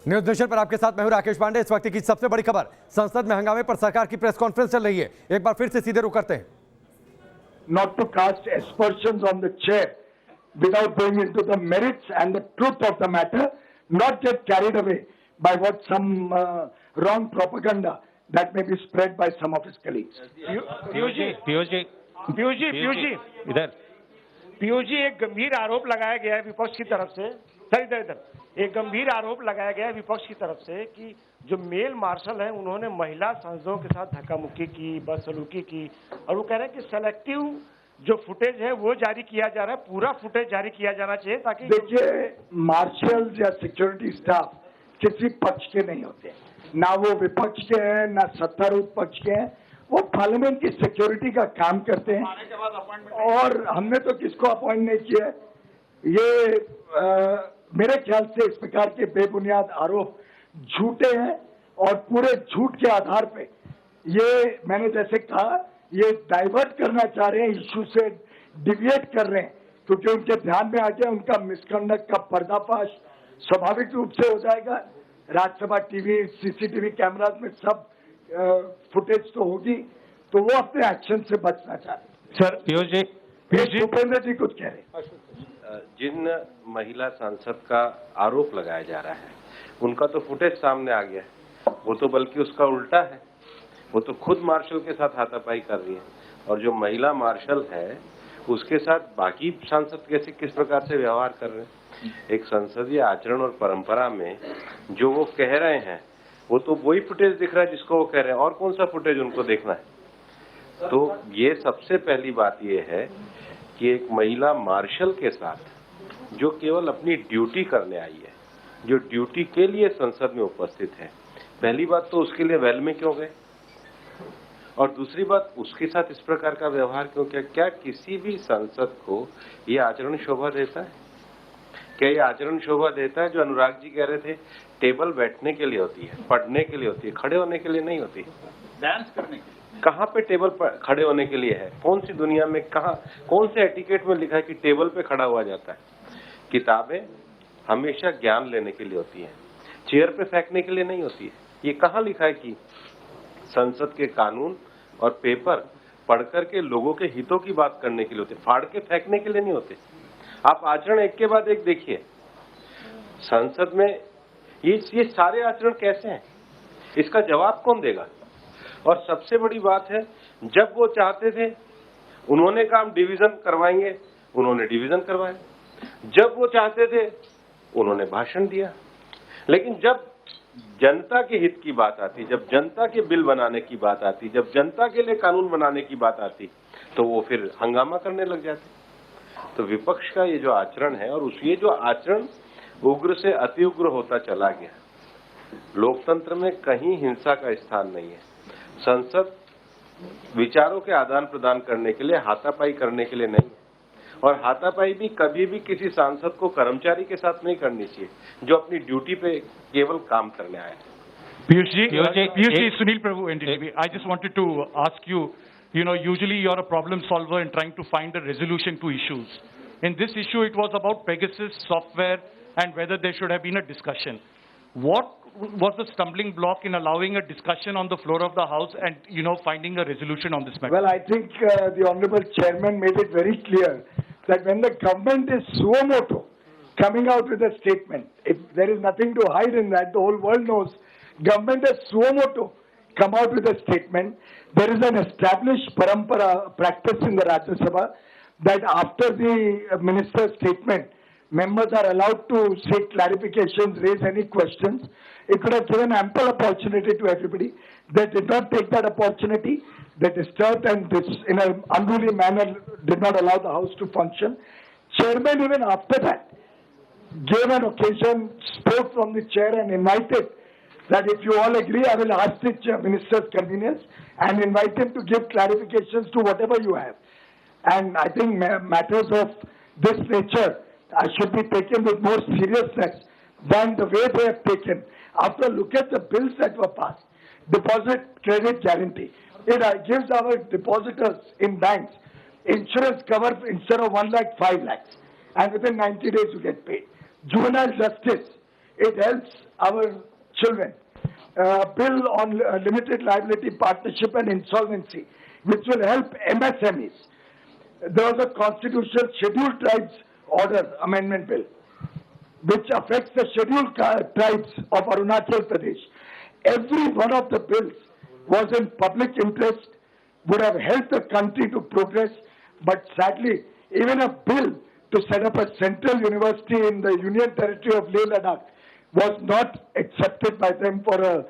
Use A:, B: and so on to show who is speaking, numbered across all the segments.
A: News nation पर आपके साथ मैं हूं राकेश पांडे। इस वक्त की सबसे बड़ी खबर, संसद में हंगामे पर सरकार की प्रेस कॉन्फ्रेंस चल रही है। एक बार फिर से सीधे रुख करते हैं।
B: Not to cast aspersions on the chair without going into the merits and the truth of the matter, not get carried away by what some wrong propaganda that may be spread by some of his colleagues.
C: Piyush ji इधर
D: पीयूष जी, एक गंभीर आरोप लगाया गया है विपक्ष की तरफ से। सर इधर एक गंभीर आरोप लगाया गया है विपक्ष की तरफ से कि जो मेल मार्शल है उन्होंने महिला सांसदों के साथ धक्का मुक्की की, बदसलूकी की, और वो कह रहे हैं कि सेलेक्टिव जो फुटेज है वो जारी किया जा रहा है, पूरा फुटेज जारी किया जाना चाहिए ताकि।
B: देखिए, मार्शल या सिक्योरिटी स्टाफ किसी पक्ष के नहीं होते, ना वो विपक्ष के हैं ना सत्तारूढ़ पक्ष के हैं। वो पार्लियामेंट की सिक्योरिटी का काम करते हैं और हमने तो किसको अपॉइंट नहीं किया है। ये मेरे ख्याल से इस प्रकार के बेबुनियाद आरोप झूठे हैं और पूरे झूठ के आधार पे ये, मैंने जैसे कहा, ये डाइवर्ट करना चाह रहे हैं, इश्यू से डिविएट कर रहे हैं, क्योंकि उनके ध्यान में आ गया उनका मिसकंडक्ट का पर्दाफाश स्वाभाविक रूप से हो जाएगा। राज्यसभा टीवी, सीसीटीवी कैमराज में सब फुटेज तो होगी, तो वो अपने एक्शन से बचना चाह रहे हैं।
C: सर पीयूष जी
B: भूपेंद्र जी कुछ कह रहे हैं।
E: जिन महिला सांसद का आरोप लगाया जा रहा है उनका तो फुटेज सामने आ गया है, वो तो बल्कि उसका उल्टा है, वो तो खुद मार्शल के साथ हाथापाई कर रही है। और जो महिला मार्शल है उसके साथ बाकी सांसद कैसे किस प्रकार से व्यवहार कर रहे हैं। एक संसदीय आचरण और परंपरा में जो वो कह रहे हैं वो तो वही फुटेज दिख रहा है जिसको वो कह रहे हैं, और कौन सा फुटेज उनको देखना है। तो ये सबसे पहली बात ये है कि एक महिला मार्शल के साथ जो केवल अपनी ड्यूटी करने आई है, जो ड्यूटी के लिए संसद में उपस्थित है, पहली बात तो उसके लिए वेल में क्यों गए, और दूसरी बात उसके साथ इस प्रकार का व्यवहार क्यों किया। क्या किसी भी सांसद को ये आचरण शोभा देता है? क्या ये आचरण शोभा देता है? जो अनुराग जी कह रहे थे, टेबल बैठने के लिए होती है, पढ़ने के लिए होती है, खड़े होने के लिए नहीं होती।
C: डांस करने के लिए
E: कहाँ पे टेबल पर खड़े होने के लिए है? कौन सी दुनिया में, कहाँ, कौन से एटिकेट में लिखा है कि टेबल पे खड़ा हुआ जाता है? किताबें हमेशा ज्ञान लेने के लिए होती हैं, चेयर पे फेंकने के लिए नहीं होती है। ये कहाँ लिखा है कि संसद के कानून और पेपर पढ़ करके लोगों के हितों की बात करने के लिए होते, फाड़ के फेंकने के लिए नहीं होते। आप आचरण एक के बाद एक देखिए संसद में, ये सारे आचरण कैसे हैं, इसका जवाब कौन देगा। और सबसे बड़ी बात है, जब वो चाहते थे उन्होंने कहा हम डिवीजन करवाएंगे, उन्होंने डिवीजन करवाया। जब वो चाहते थे उन्होंने भाषण दिया। लेकिन जब जनता के हित की बात आती, जब जनता के बिल बनाने की बात आती, जब जनता के लिए कानून बनाने की बात आती, तो वो फिर हंगामा करने लग जाते। तो विपक्ष का ये जो आचरण है, और ये जो आचरण उग्र से अति उग्र होता चला गया। लोकतंत्र में कहीं हिंसा का स्थान नहीं है। संसद विचारों के आदान प्रदान करने के लिए, हाथापाई करने के लिए नहीं है। और हाथापाई भी कभी भी किसी सांसद को कर्मचारी के साथ नहीं करनी चाहिए जो अपनी ड्यूटी पे केवल काम करने आए।
C: Piyush ji, Sunil Prabhu, NDTV. I just wanted to ask you, usually you're a problem solver in trying to find a resolution to issues. In this issue, it was about Pegasus software and whether there should have been a discussion. What was the stumbling block in allowing a discussion on the floor of the House and, finding a resolution on this matter?
B: Well, I think the Honorable Chairman made it very clear that when the government is suo motu coming out with a statement, if there is nothing to hide in that, the whole world knows government is suo motu come out with a statement. There is an established parampara practice in the Rajya Sabha that after the minister's statement, members are allowed to seek clarifications, raise any questions. It would have given ample opportunity to everybody. They did not take that opportunity. They disturbed and in an unruly manner did not allow the House to function. Chairman, even after that, gave an occasion, spoke from the chair and invited that if you all agree, I will ask the minister's convenience and invite him to give clarifications to whatever you have. And I think matters of this nature should be taken with more seriousness than the way they have taken. After look at the bills that were passed, deposit credit guarantee. It gives our depositors in banks insurance cover instead of 1 lakh, 5 lakhs. And within 90 days you get paid. Juvenile justice. It helps our children. Bill on limited liability partnership and insolvency, which will help MSMEs. There was a constitutional scheduled tribes order amendment bill, which affects the scheduled tribes of Arunachal Pradesh. Every one of the bills was in public interest, would have helped the country to progress, but sadly, even a bill to set up a central university in the Union Territory of Leh Ladakh was not accepted by them for a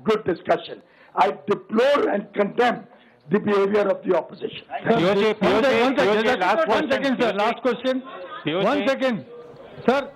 B: good discussion. I deplore and condemn the behavior of the opposition.
F: One second, sir. Last question. 1 second. Sir,